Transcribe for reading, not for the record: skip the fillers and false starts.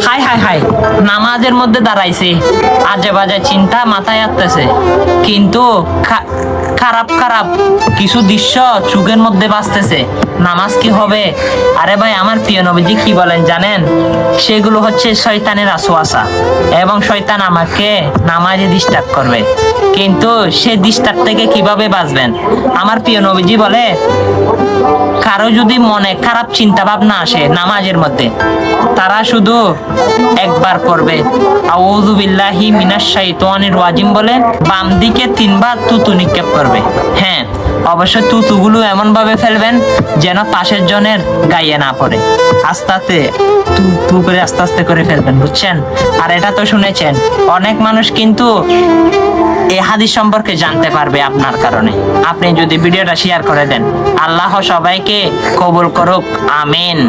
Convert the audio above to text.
High high high, নামাজের মধ্যে দাঁড়াইছি, আজে বাজে চিন্তা মাথায় আসতেছে, কিন্তু খারাপ খারাপ কিছু দৃশ্য চোখের মধ্যে বাজতেছে। নামাজ কি হবে? আরে ভাই, আমার প্রিয় নবীজি কি বলেন জানেন? সেগুলো হচ্ছে শয়তানের আসওয়াসা, এবং শয়তান আমাকে নামাজে ডিস্টার্ব করবে। কিন্তু সে ডিস্টার্ব থেকে কিভাবে বাঁচবেন? আমার প্রিয় নবীজি বলে, কারো যদি মনে খারাপ চিন্তা ভাবনা আসে নামাজের মধ্যে, তারা শুধু একবার পড়বে আউযু বিল্লাহি মিনাশ শাইতানির রাজিম বলে বাম দিকে 3 বার থুতু নিক্ষেপ করবে। হ্যাঁ, অবশ্য থুতুগুলো এমন ভাবে ফেলবেন যেন পাশের জনের গায়ে না পড়ে। আস্তে আস্তে থু করে আস্তে আস্তে করে ফেলবেন, বুঝছেন? আর এটা তো শুনেছেন, অনেক মানুষ কিন্তু এই হাদিস সম্পর্কে জানতে পারবে আপনার কারণে, আপনি যদি ভিডিওটা শেয়ার করে দেন। আল্লাহ সবাইকে কবুল করুক, আমিন।